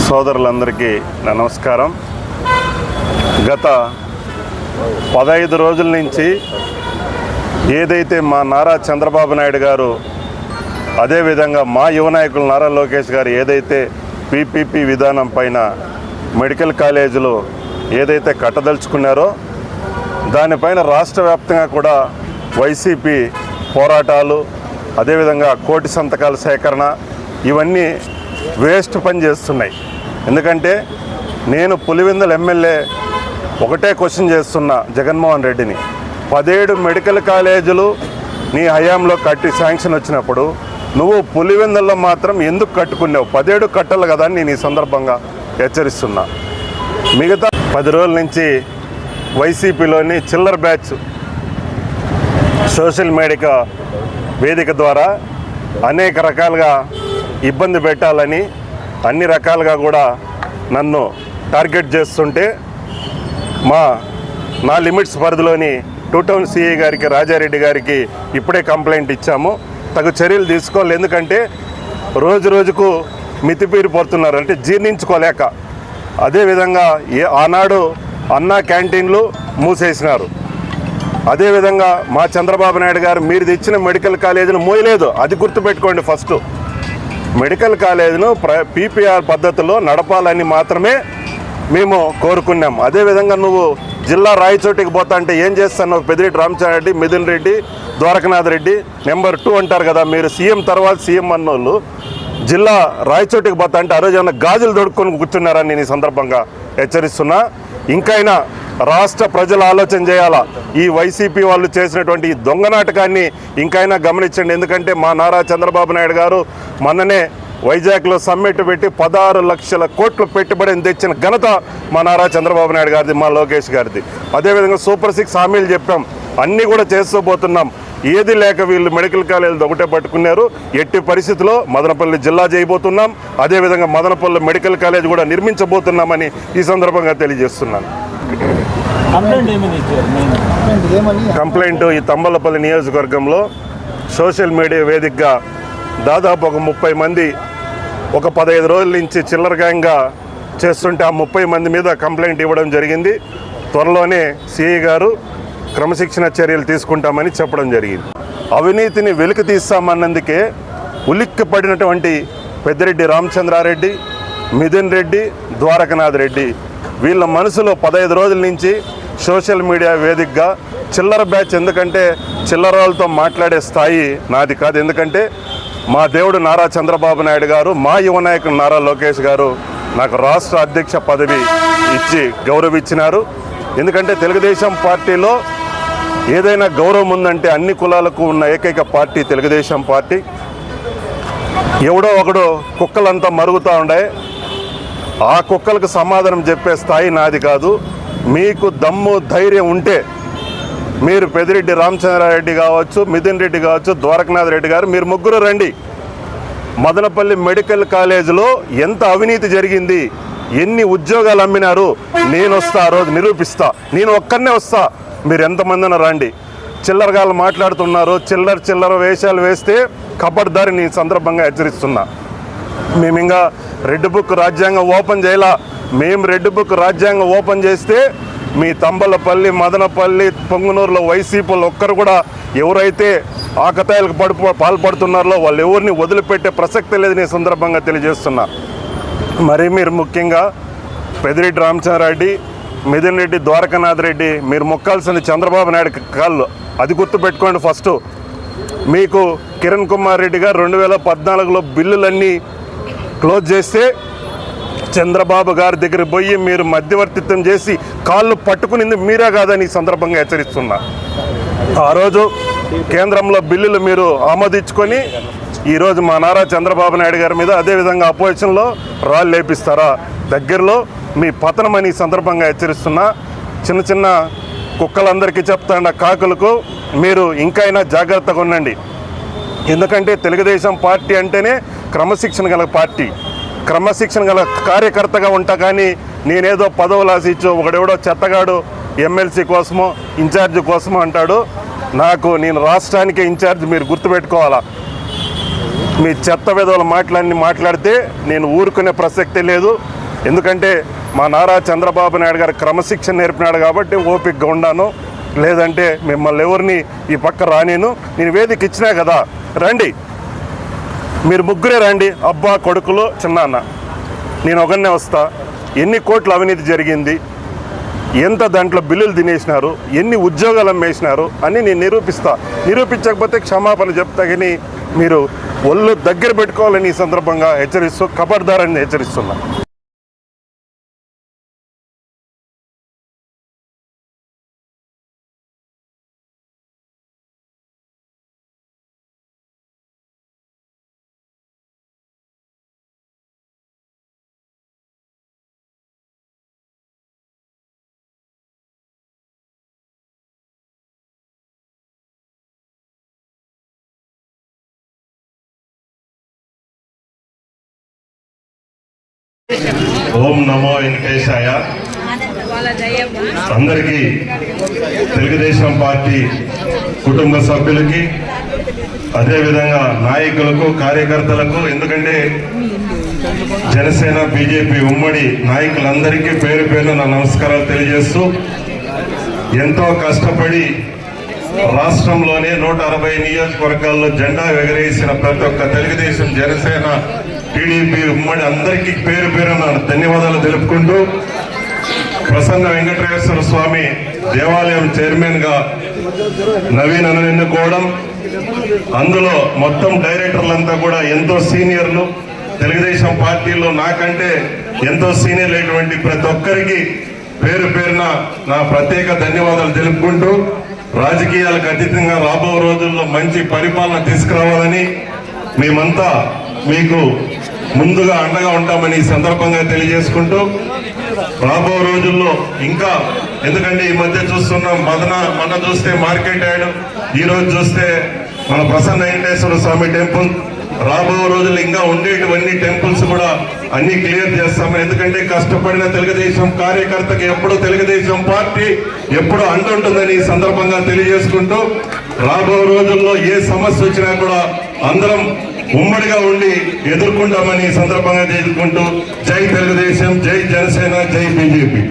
సోదరులందరికీ నా నమస్కారం. గత 15 రోజుల నుంచి ఏదైతే మా నారా చంద్రబాబు నాయుడు గారు, అదేవిధంగా మా యువ నాయకులు నారా లోకేష్ గారు ఏదైతే పీపీపీ విధానం పైన మెడికల్ కాలేజీలు ఏదైతే కట్టదలుచుకున్నారో దానిపైన రాష్ట్ర వ్యాప్తంగా కూడా వైసీపీ పోరాటాలు, అదేవిధంగా కోటి సంతకాల సేకరణ ఇవన్నీ వేస్ట్ పని చేస్తున్నాయి. ఎందుకంటే నేను పులివెందుల ఎమ్మెల్యే ఒకటే క్వశ్చన్ చేస్తున్నా జగన్మోహన్ రెడ్డిని, 17 మెడికల్ కాలేజీలు నీ హయాంలో కట్టి శాంక్షన్ వచ్చినప్పుడు నువ్వు పులివెందుల్లో మాత్రం ఎందుకు కట్టుకున్నావు? 17 కట్టాలి కదా అని నేను ఈ సందర్భంగా హెచ్చరిస్తున్నా. మిగతా 10 రోజుల నుంచి వైసీపీలోని చిల్లర బ్యాచ్ సోషల్ మీడియా వేదిక ద్వారా అనేక రకాలుగా ఇబ్బంది పెట్టాలని అన్ని రకాలుగా కూడా నన్ను టార్గెట్ చేస్తుంటే నా లిమిట్స్ పరిధిలోని 2 టౌన్ సిఐ గారికి, రాజారెడ్డి గారికి ఇప్పుడే కంప్లైంట్ ఇచ్చాము. తగు చర్యలు తీసుకోవాలి. ఎందుకంటే రోజు రోజుకు మితిపీరిపోతున్నారు, అంటే జీర్ణించుకోలేక. అదేవిధంగా ఆనాడు అన్నా క్యాంటీన్లు మూసేసినారు. అదేవిధంగా మా చంద్రబాబు నాయుడు గారు మీరు తెచ్చిన మెడికల్ కాలేజీలు మోయలేదు. అది గుర్తుపెట్టుకోండి. ఫస్ట్ మెడికల్ కాలేజీను పీపీఆర్ పద్ధతిలో నడపాలని మాత్రమే మేము కోరుకున్నాం. అదేవిధంగా నువ్వు జిల్లా రాయచోటికి పోతా అంటే ఏం చేస్తున్నావు? పెద్దిరెడ్డి రామచంద్రారెడ్డి, మిథున్ రెడ్డి, ద్వారకనాథ్ రెడ్డి నెంబర్ 2 అంటారు కదా మీరు. సీఎం తర్వాత సీఎం అన్నోళ్ళు జిల్లా రాయచోటికి పోతా అంటే ఆ రోజు ఏమన్నా గాజులు దొడుక్కొని కూర్చున్నారని నేను ఈ సందర్భంగా హెచ్చరిస్తున్నా. ఇంకైనా రాష్ట్ర ప్రజలు ఆలోచన చేయాలా. ఈ వైసీపీ వాళ్ళు చేసినటువంటి ఈ దొంగ నాటకాన్ని ఇంకైనా గమనించండి. ఎందుకంటే మా నారా చంద్రబాబు నాయుడు గారు మొన్ననే వైజాగ్లో సమ్మిట్ పెట్టి 16 లక్షల కోట్లు పెట్టుబడిని తెచ్చిన ఘనత మా నారా చంద్రబాబు నాయుడు గారిది, మా లోకేష్ గారిది. అదేవిధంగా సూపర్ 6 హామీలు చెప్పాం, అన్నీ కూడా చేస్తూ పోతున్నాం. ఏది లేక వీళ్ళు మెడికల్ కాలేజీలు ఒకటే పట్టుకున్నారు. ఎట్టి పరిస్థితుల్లో మదనపల్లి జిల్లా చేయబోతున్నాం. అదేవిధంగా మదనపల్లి మెడికల్ కాలేజ్ కూడా నిర్మించబోతున్నామని ఈ సందర్భంగా తెలియజేస్తున్నాను. కంప్లైంట్ ఈ తంబలపల్లి నియోజకవర్గంలో సోషల్ మీడియా వేదికగా దాదాపు ఒక 30 మంది ఒక 15 రోజుల నుంచి చిల్లర గ్యాంగ్గా చేస్తుంటే ఆ 30 మంది మీద కంప్లైంట్ ఇవ్వడం జరిగింది. త్వరలోనే సిఐ గారు క్రమశిక్షణ చర్యలు తీసుకుంటామని చెప్పడం జరిగింది. అవినీతిని వెలికి తీస్తామన్నందుకే ఉలిక్కి పడినటువంటి పెద్దిరెడ్డి రామచంద్రారెడ్డి, మిథున్ రెడ్డి, ద్వారకనాథ్ రెడ్డి వీళ్ళ మనసులో 15 రోజుల నుంచి సోషల్ మీడియా వేదికగా చిల్లర బ్యాచ్. ఎందుకంటే చిల్లరాలతో మాట్లాడే స్థాయి నాది కాదు. ఎందుకంటే మా దేవుడు నారా చంద్రబాబు నాయుడు గారు, మా యువ నాయకుడు నారా లోకేష్ గారు నాకు రాష్ట్ర అధ్యక్ష పదవి ఇచ్చి గౌరవించినారు. ఎందుకంటే తెలుగుదేశం పార్టీలో ఏదైనా గౌరవం ఉందంటే అన్ని కులాలకు ఉన్న ఏకైక పార్టీ తెలుగుదేశం పార్టీ. ఎవడో ఒకడు కుక్కలంతా మరుగుతూ ఉండే, ఆ కుక్కలకు సమాధానం చెప్పే స్థాయి నాది కాదు. మీకు దమ్ము ధైర్యం ఉంటే మీరు పెద్దిరెడ్డి రామచంద్రారెడ్డి కావచ్చు, మిథున్ రెడ్డి కావచ్చు, ద్వారకనాథ్ రెడ్డి గారు మీరు ముగ్గురు రండి. మదనపల్లి మెడికల్ కాలేజీలో ఎంత అవినీతి జరిగింది, ఎన్ని ఉద్యోగాలు అమ్మినారు, నేను వస్తా, ఆ రోజు నిరూపిస్తా. నేను ఒక్కనే వస్తా, మీరు ఎంతమందిన రండి. చిల్లరగాళ్ళు మాట్లాడుతున్నారు, చిల్లర వేషాలు వేస్తే కబడ్దారి నీ సందర్భంగా హెచ్చరిస్తున్నా. మేము ఇంకా రెడ్ బుక్ రాజ్యాంగం ఓపెన్ చేయాల. మేము రెడ్ బుక్ రాజ్యాంగం ఓపెన్ చేస్తే మీ తంబలపల్లి, మదనపల్లి, పొంగునూరులో వైసీపీలు ఒక్కరు కూడా ఎవరైతే ఆకతాయిలకు పాల్పడుతున్నారో వాళ్ళు ఎవరిని వదిలిపెట్టే ప్రసక్తి లేదు నీ సందర్భంగా తెలియజేస్తున్నా. మరి మీరు ముఖ్యంగా పెద్దిరెడ్డి రామచంద్రారెడ్డి, మిథున్ రెడ్డి, ద్వారకనాథ్ రెడ్డి మీరు మొక్కాల్సింది చంద్రబాబు నాయుడు కాళ్ళు. అది గుర్తుపెట్టుకోండి. ఫస్ట్ మీకు కిరణ్ కుమార్ రెడ్డి గారు 2014లో బిల్లులన్నీ క్లోజ్ చేస్తే చంద్రబాబు గారి దగ్గర పోయి మీరు మధ్యవర్తిత్వం చేసి కాళ్ళు పట్టుకునింది మీరే కాదని ఈ సందర్భంగా హెచ్చరిస్తున్నా. ఆ రోజు కేంద్రంలో బిల్లులు మీరు ఆమోదించుకొని ఈరోజు మా నారా చంద్రబాబు నాయుడు గారి మీద అదేవిధంగా అపోజిషన్లో రాళ్ళు లేపిస్తారా? దగ్గరలో మీ పతనమని ఈ సందర్భంగా హెచ్చరిస్తున్నా. చిన్న కుక్కలందరికీ చెప్తాండ కాకులకు మీరు ఇంకైనా జాగ్రత్తగా ఉండండి. ఎందుకంటే తెలుగుదేశం పార్టీ అంటేనే క్రమశిక్షణ గల పార్టీ, క్రమశిక్షణ గల కార్యకర్తగా ఉంటా. కానీ నేనేదో పదవులు ఆశించు ఒకడెవడో చెత్తగాడు ఎమ్మెల్సీ కోసమో ఇన్ఛార్జి కోసమో అంటాడు. నేను రాష్ట్రానికే ఇన్ఛార్జ్, మీరు గుర్తుపెట్టుకోవాలా. మీ చెత్త విధవల మాట్లాడితే నేను ఊరుకునే ప్రసక్తే లేదు. ఎందుకంటే మా నారా చంద్రబాబు నాయుడు గారు క్రమశిక్షణ నేర్పినాడు కాబట్టి ఓపికగా ఉన్నాను. లేదంటే మిమ్మల్ని ఎవరిని ఈ పక్క రానేను. నేను వేదిక ఇచ్చినా కదా, రండి, మీరు ముగ్గురే రండి, అబ్బా కొడుకులు చిన్నాన్న, నేను ఒకనే వస్తా. ఎన్ని కోట్ల అవినీతి జరిగింది, ఎంత దాంట్లో బిల్లులు తినేసినారు, ఎన్ని ఉద్యోగాలు అమ్మేసినారు అని నేను నిరూపించకపోతే క్షమాపణ చెప్తా. కానీ మీరు ఒళ్ళు దగ్గర పెట్టుకోవాలని ఈ సందర్భంగా హెచ్చరిస్తూ కబడ్దారని హెచ్చరిస్తున్నా. ఓం నమో వెంకటేశాయ. అందరికీ తెలుగుదేశం పార్టీ కుటుంబ సభ్యులకి, అదేవిధంగా నాయకులకు, కార్యకర్తలకు, ఎందుకంటే జనసేన బీజేపీ ఉమ్మడి నాయకులందరికీ పేరు పేరున నా నమస్కారాలు తెలియజేస్తూ, ఎంతో కష్టపడి రాష్ట్రంలోనే 160 నియోజకవర్గాల్లో జెండా ఎగరేసిన ప్రతి ఒక్క తెలుగుదేశం, జనసేన, టీడీపీ ఉమ్మడి అందరికీ పేరు పేరున ధన్యవాదాలు తెలుపుకుంటూ, ప్రసన్న వెంకటేశ్వర స్వామి దేవాలయం చైర్మన్ గా నవీన్ అను ఎన్నుకోవడం, అందులో మొత్తం డైరెక్టర్లంతా కూడా ఎంతో సీనియర్లు, తెలుగుదేశం పార్టీలో నాకంటే ఎంతో సీనియర్ అయినటువంటి ప్రతి ఒక్కరికి పేరు పేరున నా ప్రత్యేక ధన్యవాదాలు తెలుపుకుంటూ, రాజకీయాలకు అతీతంగా రాబో రోజుల్లో మంచి పరిపాలన తీసుకురావాలని మేమంతా మీకు ముందుగా అండగా ఉంటామని ఈ సందర్భంగా తెలియజేసుకుంటూ, రాబో రోజుల్లో ఇంకా, ఎందుకంటే ఈ మధ్య చూస్తున్నాం, మొన్న చూస్తే మార్కెట్ యార్డ్, ఈ రోజు చూస్తే మన ప్రసన్న వెంకటేశ్వర స్వామి టెంపుల్, రాబో రోజుల్లో ఇంకా ఉండేటివన్నీ టెంపుల్స్ కూడా అన్ని క్లియర్ చేస్తామని. ఎందుకంటే కష్టపడిన తెలుగుదేశం కార్యకర్తకి ఎప్పుడు తెలుగుదేశం పార్టీ ఎప్పుడు అంటుంటుందని ఈ సందర్భంగా తెలియజేసుకుంటూ, రాబో రోజుల్లో ఏ సమస్య వచ్చినా కూడా అందరం ఉమ్మడిగా ఉండి ఎదుర్కొంటామని ఈ సందర్భంగా చేసుకుంటూ, జై తెలుగుదేశం, జై జనసేన, జై బీజేపీ.